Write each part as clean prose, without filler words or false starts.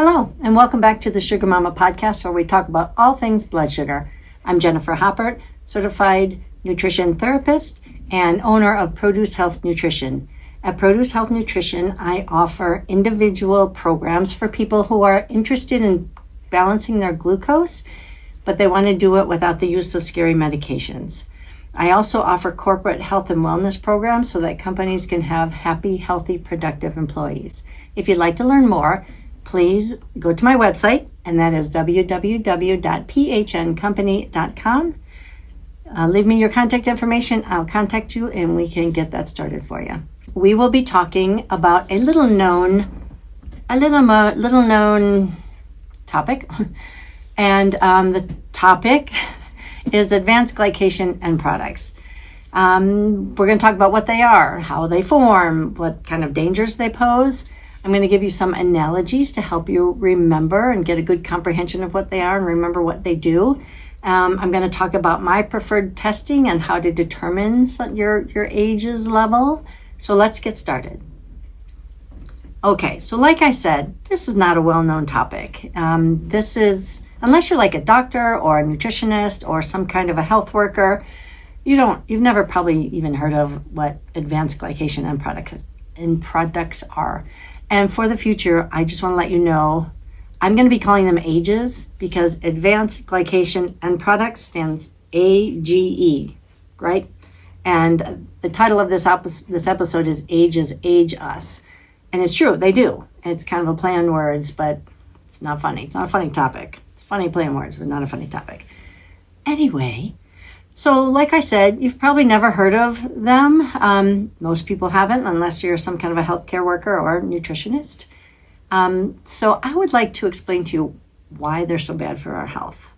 Hello, and welcome back to the Sugar Mama podcast, where we talk about all things blood sugar. I'm Jennifer Harper, certified nutrition therapist and owner of Produce Health Nutrition. At Produce Health Nutrition, I offer individual programs for people who are interested in balancing their glucose, but they want to do it without the use of scary medications. I also offer corporate health and wellness programs so that companies can have happy, healthy, productive employees. If you'd like to learn more, please go to my website, and that is www.phncompany.com. Leave me your contact information. I'll contact you and we can get that started for you. We will be talking about a little known topic, and the topic is Advanced Glycation Endproducts. We're going to talk about what they are, how they form, what kind of dangers they pose. I'm going to give you some analogies to help you remember and get a good comprehension of what they are and remember what they do. I'm going to talk about my preferred testing and how to determine your age's level. So let's get started. Okay, so like I said, this is not a well-known topic. This is, unless you're like a doctor or a nutritionist or some kind of a health worker, you've never probably even heard of what advanced glycation endproducts are. And for the future, I just want to let you know, I'm going to be calling them AGEs because Advanced Glycation Endproducts stands AGE, right? And the title of this episode is AGEs Age Us. And it's true, they do. It's kind of a play on words, but it's not funny. It's not a funny topic. It's funny play on words, but not a funny topic. Anyway, so like I said, you've probably never heard of them. Most people haven't, unless you're some kind of a healthcare worker or nutritionist. So I would like to explain to you why they're so bad for our health.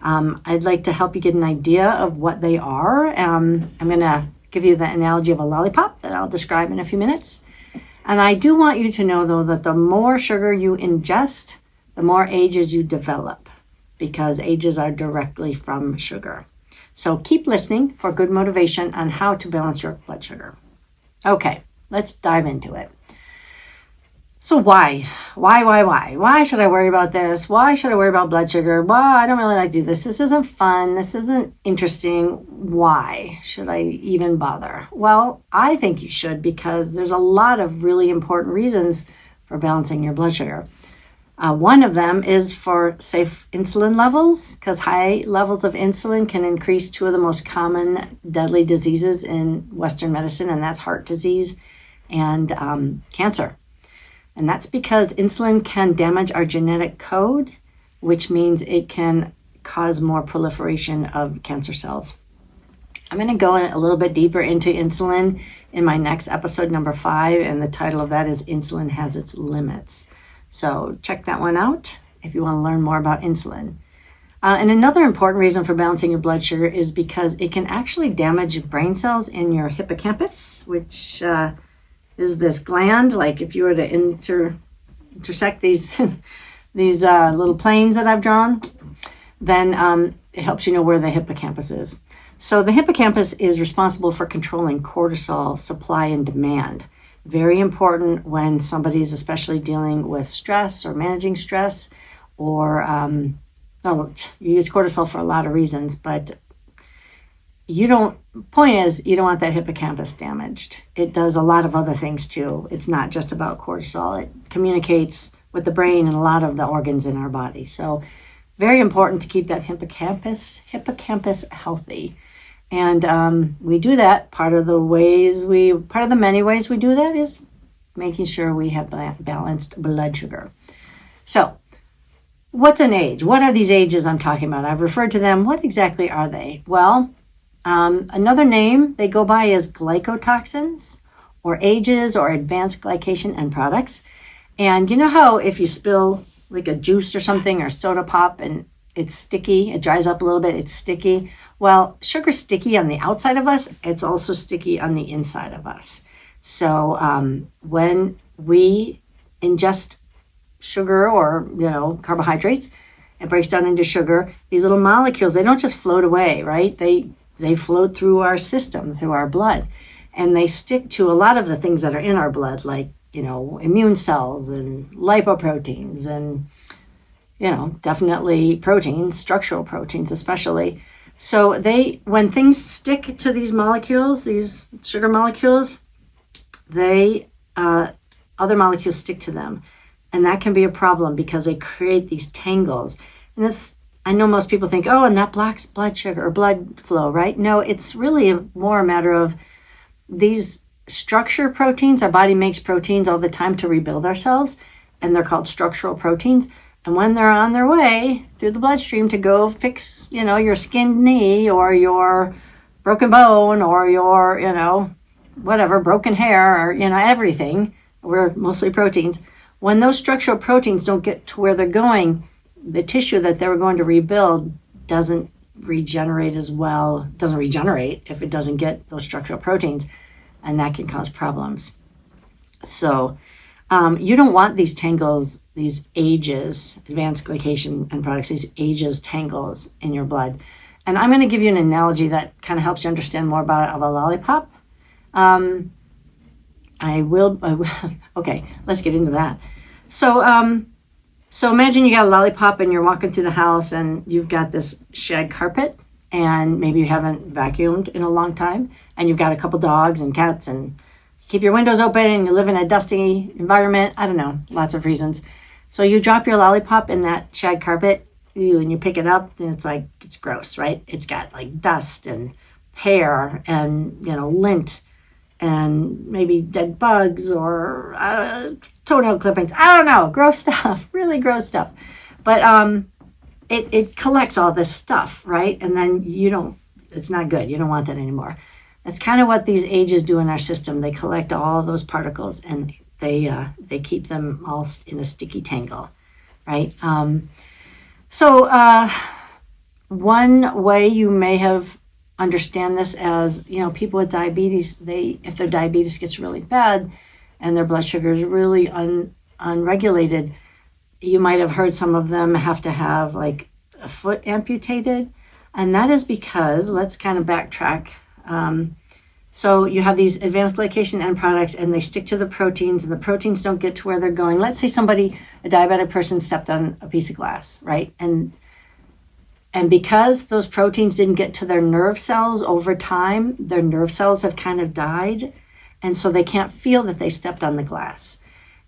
I'd like to help you get an idea of what they are. I'm going to give you the analogy of a lollipop that I'll describe in a few minutes. And I do want you to know, though, that the more sugar you ingest, the more ages you develop, because ages are directly from sugar. So keep listening for good motivation on how to balance your blood sugar. Okay, let's dive into it. So why? Why should I worry about this? Why should I worry about blood sugar? Well, I don't really like to do this. This isn't fun. This isn't interesting. Why should I even bother? Well, I think you should, because there's a lot of really important reasons for balancing your blood sugar. One of them is for safe insulin levels, because high levels of insulin can increase two of the most common deadly diseases in Western medicine, and that's heart disease and cancer. And that's because insulin can damage our genetic code, which means it can cause more proliferation of cancer cells. I'm going to go a little bit deeper into insulin in my next episode, number 5, and the title of that is Insulin Has Its Limits. So check that one out if you want to learn more about insulin. And another important reason for balancing your blood sugar is because it can actually damage brain cells in your hippocampus, which is this gland. Like if you were to intersect these little planes that I've drawn, then it helps you know where the hippocampus is. So the hippocampus is responsible for controlling cortisol supply and demand. Very important when somebody's especially dealing with stress or managing stress, or you use cortisol for a lot of reasons, but point is, you don't want that hippocampus damaged. It does a lot of other things too. It's not just about cortisol. It communicates with the brain and a lot of the organs in our body. So very important to keep that hippocampus healthy. And we do that. Part of the many ways we do that is making sure we have balanced blood sugar. So what's an age? What are these ages I'm talking about? I've referred to them. What exactly are they? Well, another name they go by is glycotoxins, or ages, or advanced glycation endproducts. And you know how if you spill like a juice or something or soda pop and it's sticky, it dries up a little bit, it's sticky. Well, sugar's sticky on the outside of us. It's also sticky on the inside of us. So when we ingest sugar or carbohydrates, it breaks down into sugar. These little molecules, they don't just float away, right? They float through our system, through our blood, and they stick to a lot of the things that are in our blood, like immune cells and lipoproteins and, definitely proteins, structural proteins especially. So when things stick to these molecules, these sugar molecules, other molecules stick to them. And that can be a problem because they create these tangles. And I know most people think, oh, and that blocks blood sugar or blood flow, right? No, it's really more a matter of these structure proteins. Our body makes proteins all the time to rebuild ourselves, and they're called structural proteins. And when they're on their way through the bloodstream to go fix, your skinned knee or your broken bone or your, whatever, broken hair or, everything, we're mostly proteins. When those structural proteins don't get to where they're going, the tissue that they were going to rebuild doesn't regenerate as well, doesn't regenerate if it doesn't get those structural proteins, and that can cause problems. So you don't want these tangles, these AGEs, advanced glycation end products, these AGEs tangles in your blood. And I'm going to give you an analogy that kind of helps you understand more about it, of a lollipop. I will. Okay, let's get into that. So imagine you got a lollipop and you're walking through the house and you've got this shag carpet and maybe you haven't vacuumed in a long time and you've got a couple dogs and cats and you keep your windows open and you live in a dusty environment. I don't know, lots of reasons. So you drop your lollipop in that shag carpet and you pick it up and it's gross, right? It's got like dust and hair and, lint and maybe dead bugs or toenail clippings. I don't know, gross stuff, really gross stuff. But it collects all this stuff, right? And then it's not good. You don't want that anymore. That's kind of what these AGEs do in our system. They collect all those particles and they keep them all in a sticky tangle, right? So one way you may have understand this as, people with diabetes, if their diabetes gets really bad and their blood sugar is really unregulated, you might have heard some of them have to have like a foot amputated. And that is because, let's kind of backtrack. So you have these advanced glycation end products and they stick to the proteins and the proteins don't get to where they're going. Let's say a diabetic person stepped on a piece of glass, right? And because those proteins didn't get to their nerve cells over time, their nerve cells have kind of died. And so they can't feel that they stepped on the glass.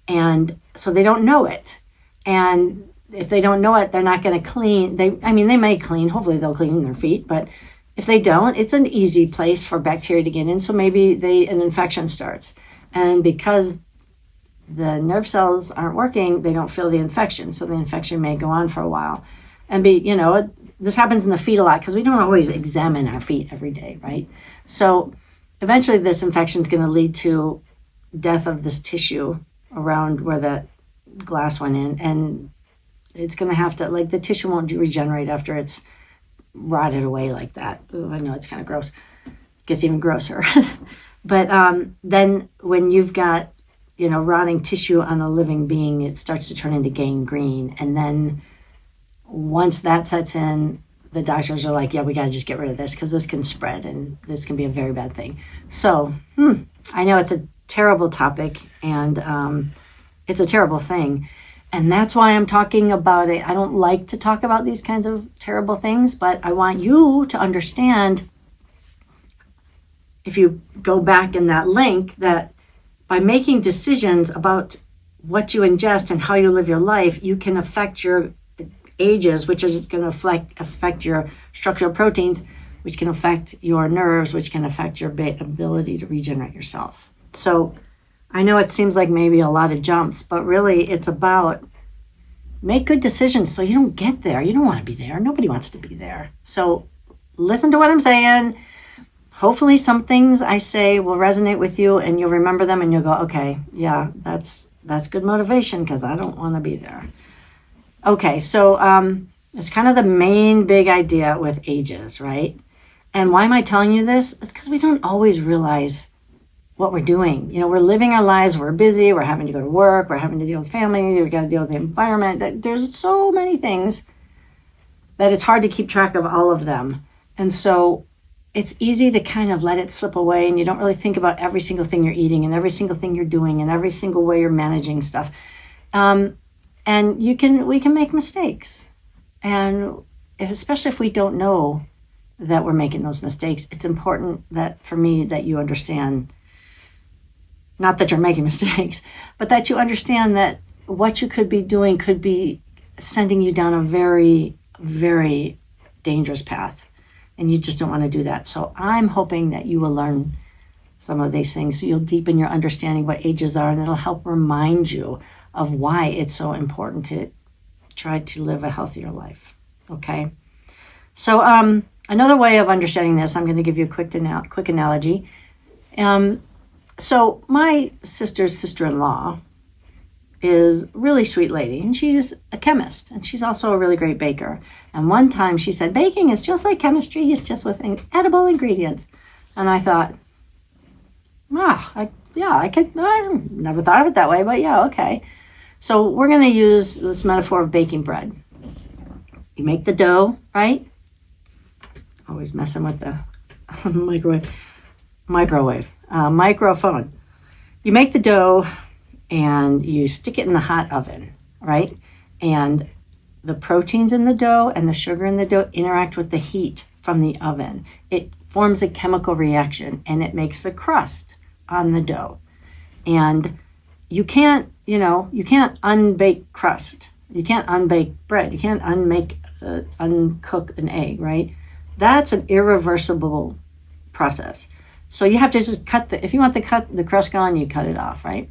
And so they don't know it. And if they don't know it, they're not going to clean. They may clean. Hopefully they'll clean their feet. But if they don't, it's an easy place for bacteria to get in. So maybe an infection starts. And because the nerve cells aren't working, they don't feel the infection. So the infection may go on for a while. And this happens in the feet a lot because we don't always examine our feet every day, right? So eventually this infection is going to lead to death of this tissue around where that glass went in. And it's going to have to, the tissue won't regenerate after it's rotted away like that. Ooh, I know it's kind of gross. It gets even grosser. But then when you've got, rotting tissue on a living being, it starts to turn into gangrene. And then once that sets in, the doctors are like, yeah, we got to just get rid of this because this can spread and this can be a very bad thing. So I know it's a terrible topic and it's a terrible thing. And that's why I'm talking about it. I don't like to talk about these kinds of terrible things, but I want you to understand, if you go back in that link, that by making decisions about what you ingest and how you live your life, you can affect your AGEs, which is going to affect your structural proteins, which can affect your nerves, which can affect your ability to regenerate yourself. So I know it seems like maybe a lot of jumps, but really it's about make good decisions so you don't get there. You don't want to be there. Nobody wants to be there. So listen to what I'm saying. Hopefully some things I say will resonate with you and you'll remember them and you'll go, okay, yeah, that's good motivation because I don't want to be there. Okay, so it's kind of the main big idea with AGEs, right? And why am I telling you this? It's because we don't always realize what we're doing. We're living our lives, we're busy, we're having to go to work, we're having to deal with family, we've got to deal with the environment. There's so many things that it's hard to keep track of all of them. And so it's easy to kind of let it slip away, and you don't really think about every single thing you're eating and every single thing you're doing and every single way you're managing stuff. And we can make mistakes. And especially if we don't know that we're making those mistakes, it's important that, for me, that you understand, not that you're making mistakes, but that you understand that what you could be doing could be sending you down a very, very dangerous path. And you just don't want to do that. So I'm hoping that you will learn some of these things. So you'll deepen your understanding what ages are, and it'll help remind you of why it's so important to try to live a healthier life. Okay? So another way of understanding this, I'm going to give you a quick analogy. So my sister's sister-in-law is a really sweet lady, and she's a chemist, and she's also a really great baker. And one time she said, baking is just like chemistry, it's just with edible ingredients. And I thought, I never thought of it that way, but yeah, okay. So we're going to use this metaphor of baking bread. You make the dough, right? Always messing with the microphone. You make the dough and you stick it in the hot oven, right? And the proteins in the dough and the sugar in the dough interact with the heat from the oven. It forms a chemical reaction, and it makes the crust on the dough. And you can't unbake crust. You can't unbake bread. You can't uncook an egg, right? That's an irreversible process. So you have to just if you want the crust gone, you cut it off, right?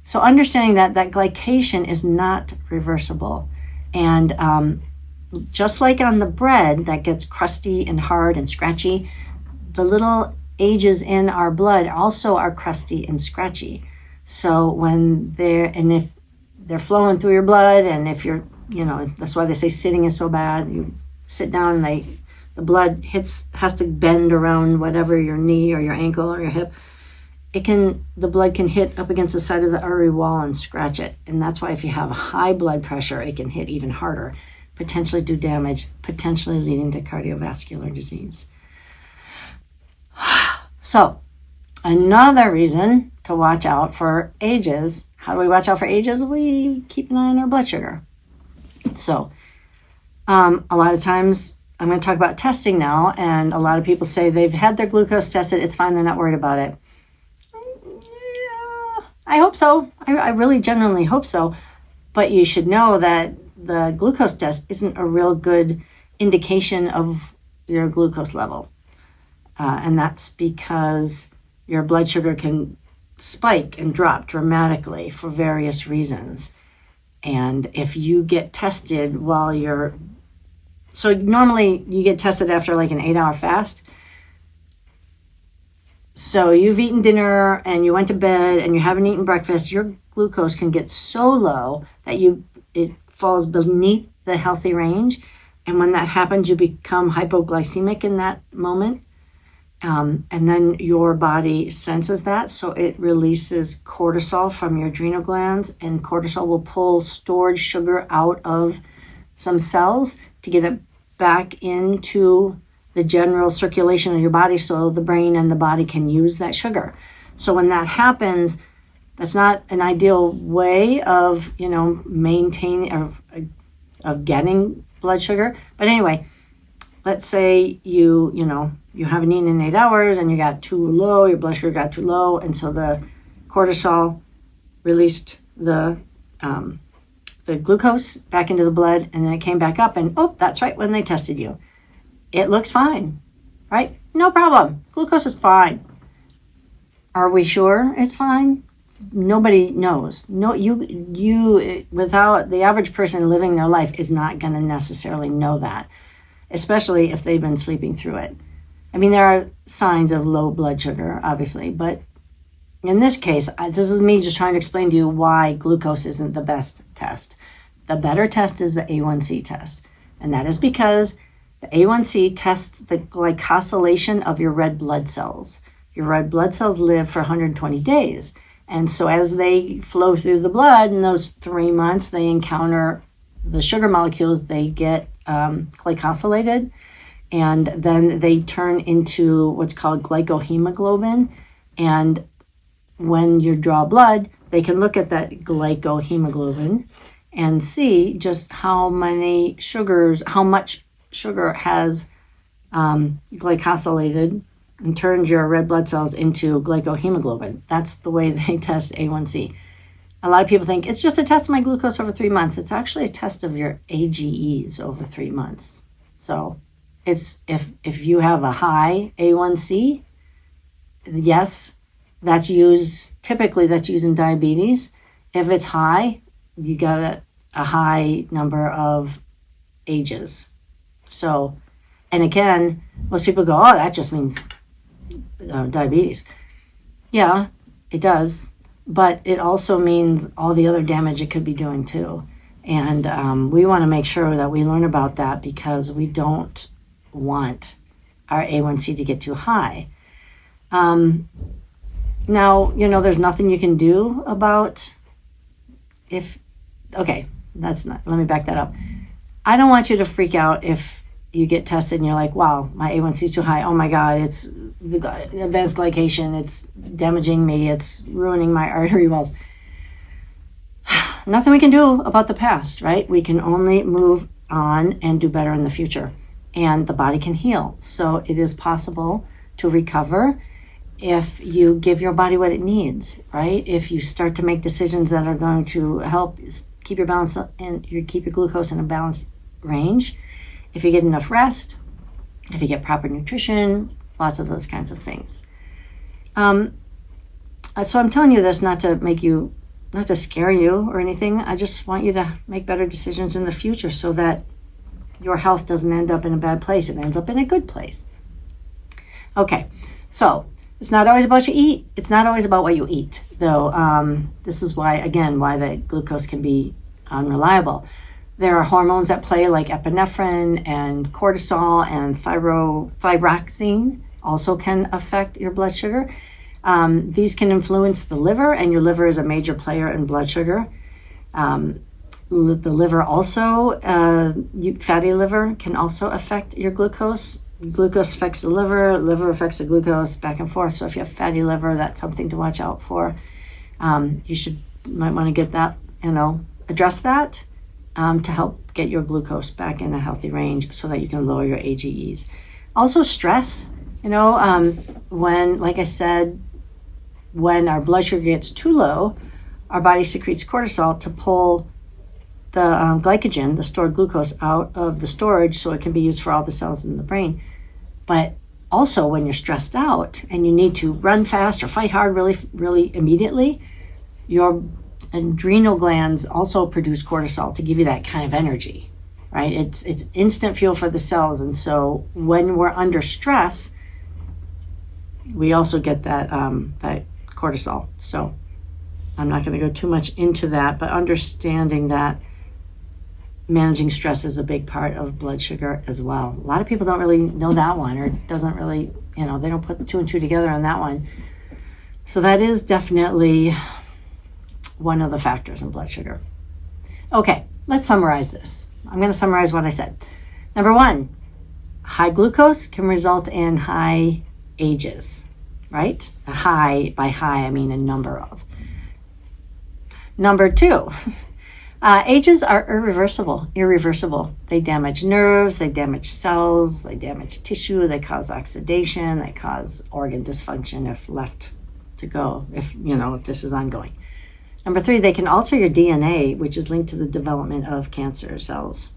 So understanding that glycation is not reversible. And just like on the bread that gets crusty and hard and scratchy, the little ages in our blood also are crusty and scratchy. So if they're flowing through your blood, and if you're, that's why they say sitting is so bad. You sit down and the blood has to bend around whatever, your knee or your ankle or your hip. The blood can hit up against the side of the artery wall and scratch it. And that's why if you have high blood pressure, it can hit even harder, potentially do damage, potentially leading to cardiovascular disease. So another reason to watch out for ages. How do we watch out for ages? We keep an eye on our blood sugar. So a lot of times, I'm going to talk about testing now, and a lot of people say they've had their glucose tested, it's fine, they're not worried about it. Yeah, I hope so. I really genuinely hope so. But you should know that the glucose test isn't a real good indication of your glucose level. And that's because your blood sugar can spike and drop dramatically for various reasons. And if you get tested so normally you get tested after like an 8-hour fast. So you've eaten dinner and you went to bed and you haven't eaten breakfast, your glucose can get so low that it falls beneath the healthy range. And when that happens, you become hypoglycemic in that moment. And then your body senses that, so it releases cortisol from your adrenal glands, and cortisol will pull stored sugar out of some cells to get it back into the general circulation of your body so the brain and the body can use that sugar. So when that happens, that's not an ideal way of, maintaining, of getting blood sugar. But anyway, let's say you haven't eaten in 8 hours and you got too low, your blood sugar got too low, and so the cortisol released the glucose back into the blood, and then it came back up, and that's right, when they tested you, it looks fine, right? No problem. Glucose is fine. Are we sure it's fine? Nobody knows. No, you without the average person living their life is not going to necessarily know that, especially if they've been sleeping through it. I mean, there are signs of low blood sugar, obviously, but in this case, this is me just trying to explain to you why glucose isn't the best test. The better test is the A1C test, and that is because the A1C tests the glycosylation of your red blood cells. Your red blood cells live for 120 days, and so as they flow through the blood in those 3 months, they encounter the sugar molecules, they get glycosylated. and then they turn into what's called glycohemoglobin. And when you draw blood, they can look at that glycohemoglobin and see just how much sugar has glycosylated and turned your red blood cells into glycohemoglobin. That's the way they test A1C. A lot of people think it's just a test of my glucose over 3 months. It's actually a test of your AGEs over 3 months. So it's if you have a high A1C, yes, that's used in diabetes. If it's high, you got a high number of ages. So, and again, most people go, oh, that just means diabetes. Yeah, it does. But it also means all the other damage it could be doing too. And we want to make sure that we learn about that, because we don't want our A1C to get too high. Now, there's nothing you can do about let me back that up. I don't want you to freak out if you get tested and you're like, wow, my A1C is too high. Oh my God, it's the advanced glycation. It's damaging me. It's ruining my artery walls. Nothing we can do about the past, right? We can only move on and do better in the future. And the body can heal. So it is possible to recover if you give your body what it needs, right? If you start to make decisions that are going to help keep your balance and keep your glucose in a balanced range, if you get enough rest, if you get proper nutrition, lots of those kinds of things. So I'm telling you this not to scare you or anything. I just want you to make better decisions in the future so that your health doesn't end up in a bad place. It ends up in a good place. Okay, so it's not always about It's not always about what you eat, though. This is why the glucose can be unreliable. There are hormones at play like epinephrine and cortisol and thyroxine also can affect your blood sugar. These can influence the liver, and your liver is a major player in blood sugar. The liver also, fatty liver can also affect your glucose. Glucose affects the liver affects the glucose, back and forth. So if you have fatty liver, that's something to watch out for. Might want to get that, address that to help get your glucose back in a healthy range so that you can lower your AGEs. Also stress, when, like I said, when our blood sugar gets too low, our body secretes cortisol to pull the glycogen, the stored glucose, out of the storage so it can be used for all the cells in the brain. But also when you're stressed out and you need to run fast or fight hard really, really immediately, your adrenal glands also produce cortisol to give you that kind of energy, right? It's instant fuel for the cells. And so when we're under stress, we also get that cortisol. So I'm not going to go too much into that, but understanding that managing stress is a big part of blood sugar as well. A lot of people don't really know that one, or doesn't really, they don't put the two and two together on that one. So that is definitely one of the factors in blood sugar. Okay, let's summarize this. I'm going to summarize what I said. Number one, high glucose can result in high ages, right? By high, I mean a number of. Number two, ages are irreversible. They damage nerves, they damage cells, they damage tissue, they cause oxidation, they cause organ dysfunction if left to go, if this is ongoing. Number three, they can alter your DNA, which is linked to the development of cancer cells.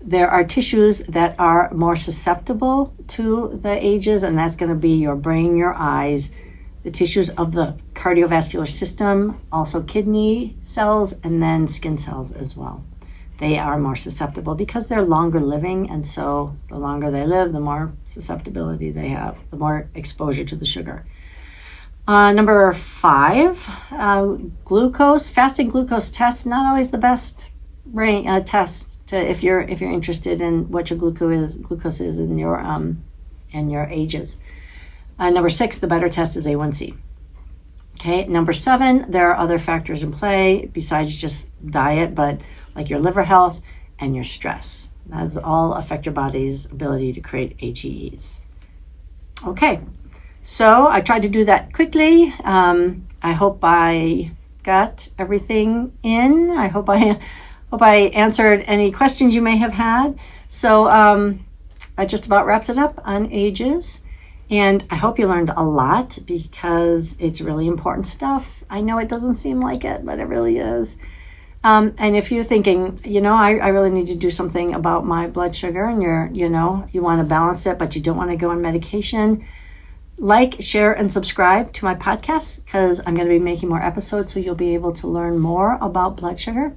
There are tissues that are more susceptible to the ages, and that's going to be your brain, your eyes, the tissues of the cardiovascular system, also kidney cells, and then skin cells as well. They are more susceptible because they're longer living, and so the longer they live, the more susceptibility they have, the more exposure to the sugar. Number five, fasting glucose tests, not always the best test if you're interested in what your glucose is in your ages. Number six, the better test is A1C. Okay, number seven, there are other factors in play besides just diet, but like your liver health and your stress. Those all affect your body's ability to create HEEs. Okay, so I tried to do that quickly. I hope I got everything in. I hope I answered any questions you may have had. So that just about wraps it up on ages. And I hope you learned a lot, because it's really important stuff. I know it doesn't seem like it, but it really is. And if you're thinking, I really need to do something about my blood sugar, and you want to balance it, but you don't want to go on medication, like, share, and subscribe to my podcast, because I'm going to be making more episodes, so you'll be able to learn more about blood sugar.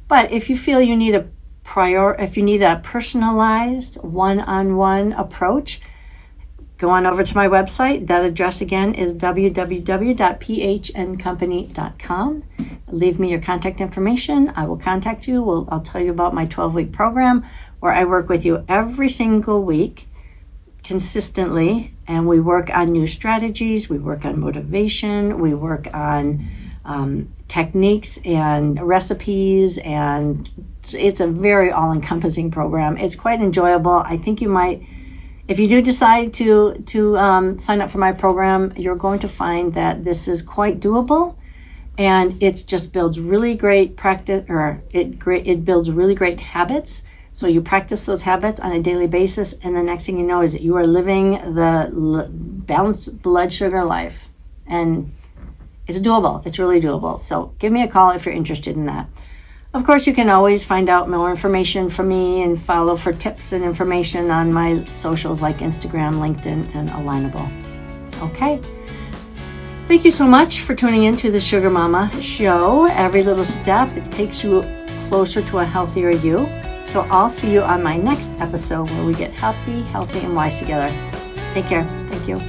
But if you feel you need a personalized one-on-one approach, go on over to my website. That address again is www.phncompany.com. Leave me your contact information. I will contact you. I'll tell you about my 12-week program, where I work with you every single week consistently, and we work on new strategies, we work on motivation, we work on techniques and recipes, and it's a very all-encompassing program. It's quite enjoyable. I think you might, if you do decide to sign up for my program, you're going to find that this is quite doable, and it just builds really great practice, or it builds really great habits. So you practice those habits on a daily basis, and the next thing you know is that you are living the balanced blood sugar life, and it's doable. It's really doable. So give me a call if you're interested in that. Of course, you can always find out more information from me and follow for tips and information on my socials like Instagram, LinkedIn, and Alignable. Okay. Thank you so much for tuning in to the Sugar Mama Show. Every little step takes you closer to a healthier you. So I'll see you on my next episode, where we get healthy, and wise together. Take care. Thank you.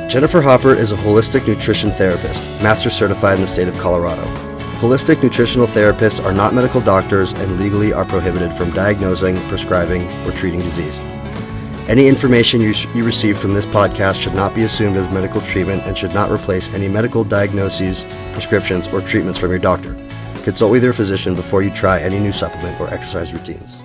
Jennifer Harper is a holistic nutrition therapist, master certified in the state of Colorado. Holistic nutritional therapists are not medical doctors and legally are prohibited from diagnosing, prescribing, or treating disease. Any information you receive from this podcast should not be assumed as medical treatment and should not replace any medical diagnoses, prescriptions, or treatments from your doctor. Consult with your physician before you try any new supplement or exercise routines.